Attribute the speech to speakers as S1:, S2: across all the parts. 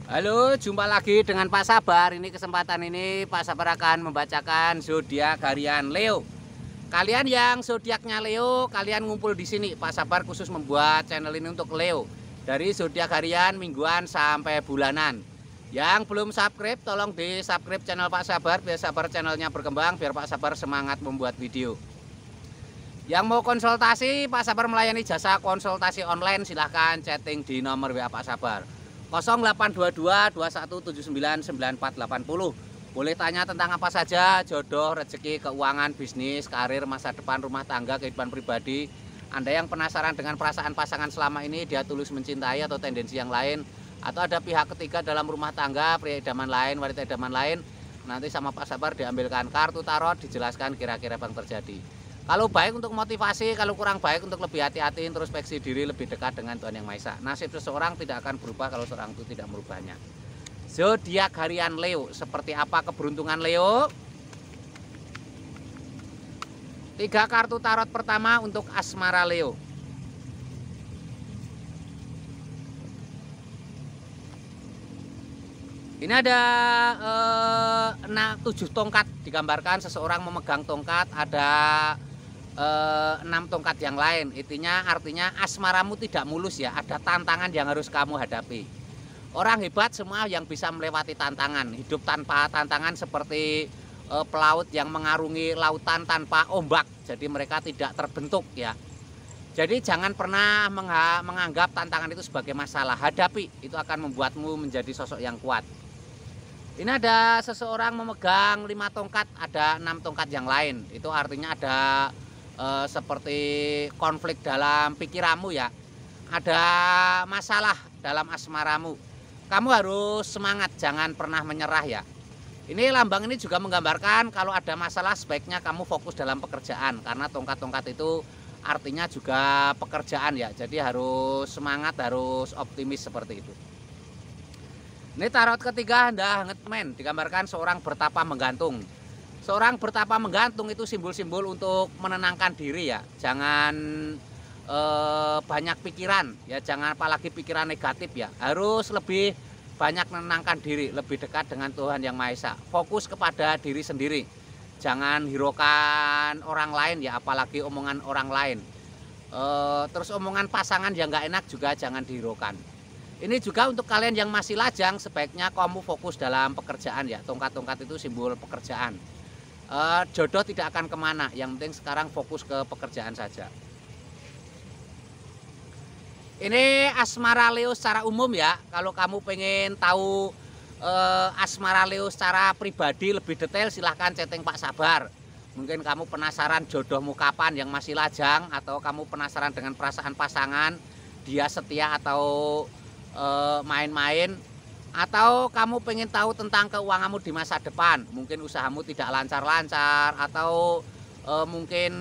S1: Halo, jumpa lagi dengan Pak Sabar. Ini kesempatan ini Pak Sabar akan membacakan zodiak harian Leo. Kalian yang zodiaknya Leo, kalian ngumpul di sini. Pak Sabar khusus membuat channel ini untuk Leo. Dari zodiak harian, mingguan sampai bulanan. Yang belum subscribe, tolong di subscribe channel Pak Sabar biar Sabar channelnya berkembang, biar Pak Sabar semangat membuat video. Yang mau konsultasi, Pak Sabar melayani jasa konsultasi online. Silahkan chatting di nomor WA Pak Sabar 0822 2179 9480. Boleh tanya tentang apa saja, jodoh, rezeki, keuangan, bisnis, karir, masa depan, rumah tangga, kehidupan pribadi. Anda yang penasaran dengan perasaan pasangan selama ini, dia tulus mencintai atau tendensi yang lain, atau ada pihak ketiga dalam rumah tangga, pria idaman lain, wanita idaman lain, nanti sama Pak Sabar diambilkan kartu tarot, dijelaskan kira-kira apa yang terjadi. Kalau baik untuk motivasi, kalau kurang baik untuk lebih hati-hati, introspeksi diri, lebih dekat dengan Tuhan Yang Maha Esa. Nasib seseorang tidak akan berubah kalau seorang itu tidak merubahnya. Zodiak harian Leo, seperti apa keberuntungan Leo? 3 kartu tarot pertama untuk asmara Leo. Ini ada 7 tongkat, digambarkan seseorang memegang tongkat, ada 6 tongkat yang lain. Artinya asmaramu tidak mulus ya, ada tantangan yang harus kamu hadapi. Orang hebat semua yang bisa melewati tantangan. Hidup tanpa tantangan seperti pelaut yang mengarungi lautan tanpa ombak. Jadi mereka tidak terbentuk ya. Jadi jangan pernah menganggap tantangan itu sebagai masalah. Hadapi, itu akan membuatmu menjadi sosok yang kuat. Ini ada seseorang memegang 5 tongkat, ada 6 tongkat yang lain. Itu artinya ada seperti konflik dalam pikiranmu ya, ada masalah dalam asmaramu. Kamu harus semangat, jangan pernah menyerah ya. Ini lambang ini juga menggambarkan kalau ada masalah sebaiknya kamu fokus dalam pekerjaan, karena tongkat-tongkat itu artinya juga pekerjaan ya. Jadi harus semangat, harus optimis seperti itu. Ini tarot ketiga, Hangman, digambarkan seorang bertapa menggantung. Seorang bertapa menggantung itu simbol-simbol untuk menenangkan diri ya. Jangan banyak pikiran ya, jangan apalagi pikiran negatif ya. Harus lebih banyak menenangkan diri, lebih dekat dengan Tuhan Yang Maha Esa. Fokus kepada diri sendiri. Jangan hiraukan orang lain ya, apalagi omongan orang lain. Terus omongan pasangan yang nggak enak juga jangan dihiraukan. Ini juga untuk kalian yang masih lajang, sebaiknya kamu fokus dalam pekerjaan ya. Tongkat-tongkat itu simbol pekerjaan. Jodoh tidak akan kemana, yang penting sekarang fokus ke pekerjaan saja. Ini asmara Leo secara umum ya. Kalau kamu pengen tahu asmara Leo secara pribadi lebih detail, silahkan chatting Pak Sabar. Mungkin kamu penasaran jodohmu kapan yang masih lajang, atau kamu penasaran dengan perasaan pasangan, dia setia atau main-main, atau kamu pengen tahu tentang keuanganmu di masa depan, mungkin usahamu tidak lancar-lancar, atau mungkin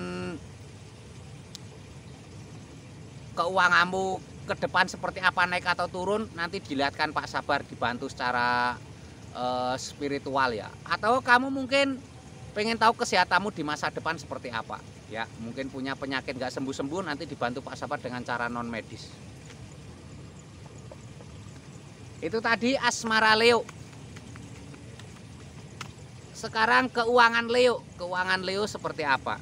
S1: keuanganmu ke depan seperti apa, naik atau turun, nanti dilihatkan Pak Sabar, dibantu secara spiritual ya. Atau kamu mungkin pengen tahu kesehatanmu di masa depan seperti apa ya, mungkin punya penyakit nggak sembuh-sembuh, nanti dibantu Pak Sabar dengan cara non medis. Itu tadi asmara Leo. Sekarang keuangan Leo. Keuangan Leo seperti apa?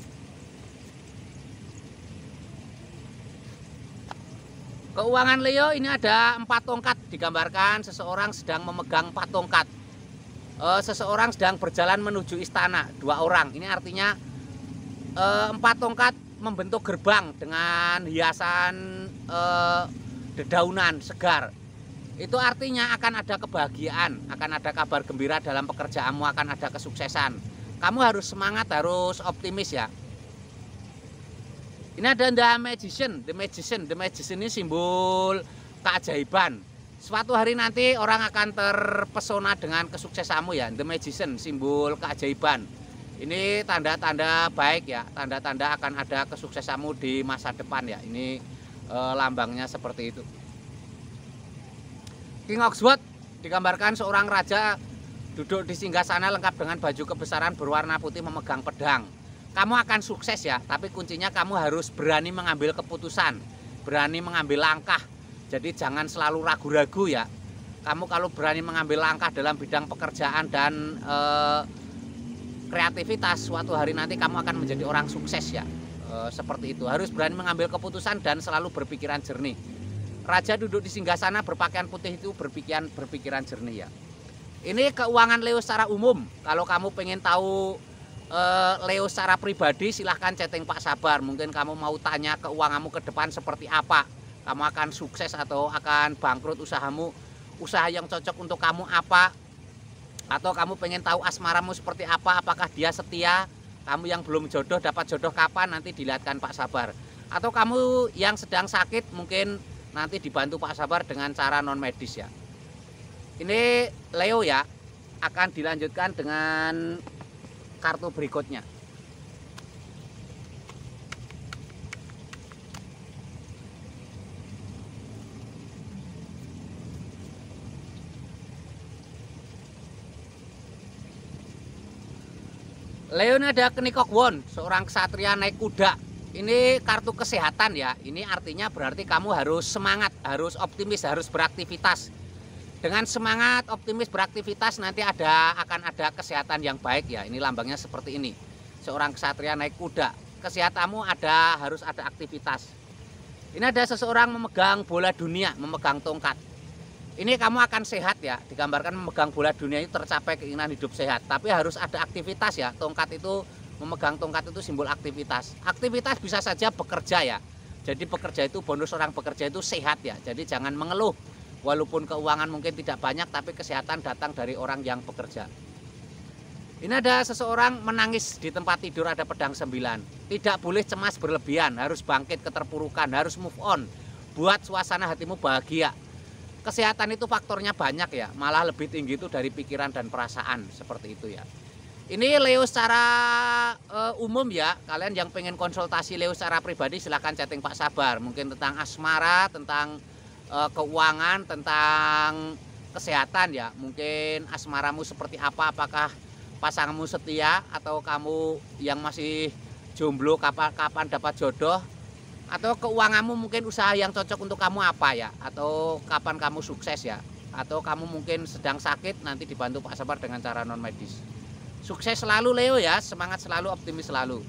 S1: Keuangan Leo ini ada 4 tongkat, digambarkan seseorang sedang memegang 4 tongkat. Seseorang sedang berjalan menuju istana, 2 orang. Ini artinya 4 tongkat membentuk gerbang dengan hiasan dedaunan segar. Itu artinya akan ada kebahagiaan, akan ada kabar gembira dalam pekerjaanmu, akan ada kesuksesan. Kamu harus semangat, harus optimis ya. Ini ada The Magician. The Magician ini simbol keajaiban. Suatu hari nanti orang akan terpesona dengan kesuksesanmu ya. The Magician, simbol keajaiban. Ini tanda-tanda baik ya, tanda-tanda akan ada kesuksesanmu di masa depan ya. Ini lambangnya seperti itu. King of Swords, digambarkan seorang raja duduk di singgasana lengkap dengan baju kebesaran berwarna putih memegang pedang. Kamu akan sukses ya, tapi kuncinya kamu harus berani mengambil keputusan, berani mengambil langkah. Jadi jangan selalu ragu-ragu ya. Kamu kalau berani mengambil langkah dalam bidang pekerjaan dan kreativitas, suatu hari nanti kamu akan menjadi orang sukses ya. Seperti itu, harus berani mengambil keputusan dan selalu berpikiran jernih. Raja duduk di singgasana berpakaian putih itu berpikiran jernih ya. Ini keuangan Leo secara umum. Kalau kamu pengen tahu Leo secara pribadi, silahkan chatting Pak Sabar. Mungkin kamu mau tanya keuanganmu ke depan seperti apa, kamu akan sukses atau akan bangkrut usahamu, usaha yang cocok untuk kamu apa, atau kamu pengen tahu asmaramu seperti apa, apakah dia setia, kamu yang belum jodoh dapat jodoh kapan, nanti dilihatkan Pak Sabar. Atau kamu yang sedang sakit, mungkin nanti dibantu Pak Sabar dengan cara non medis ya. Ini Leo ya, akan dilanjutkan dengan kartu berikutnya. Leo ini ada Kenikok Won, seorang ksatria naik kuda. Ini kartu kesehatan ya. Ini artinya berarti kamu harus semangat, harus optimis, harus beraktivitas. Dengan semangat, optimis, beraktivitas nanti akan ada kesehatan yang baik ya. Ini lambangnya seperti ini. Seorang ksatria naik kuda. Kesehatanmu harus ada aktivitas. Ini ada seseorang memegang bola dunia, memegang tongkat. Ini kamu akan sehat ya, digambarkan memegang bola dunia itu tercapai keinginan hidup sehat. Tapi harus ada aktivitas ya, tongkat itu, memegang tongkat itu simbol aktivitas. Aktivitas bisa saja bekerja ya. Jadi bekerja itu, bonus orang bekerja itu sehat ya. Jadi jangan mengeluh, walaupun keuangan mungkin tidak banyak, tapi kesehatan datang dari orang yang bekerja. Ini ada seseorang menangis di tempat tidur, ada pedang 9. Tidak boleh cemas berlebihan, harus bangkit keterpurukan, harus move on. Buat suasana hatimu bahagia. Kesehatan itu faktornya banyak ya, malah lebih tinggi itu dari pikiran dan perasaan, seperti itu ya. Ini Leo secara umum ya, kalian yang pengen konsultasi Leo secara pribadi silahkan chatting Pak Sabar. Mungkin tentang asmara, tentang keuangan, tentang kesehatan ya. Mungkin asmaramu seperti apa, apakah pasanganmu setia, atau kamu yang masih jomblo kapan dapat jodoh, atau keuanganmu mungkin usaha yang cocok untuk kamu apa ya, atau kapan kamu sukses ya, atau kamu mungkin sedang sakit, nanti dibantu Pak Sabar dengan cara non medis. Sukses selalu Leo ya, semangat selalu, optimis selalu.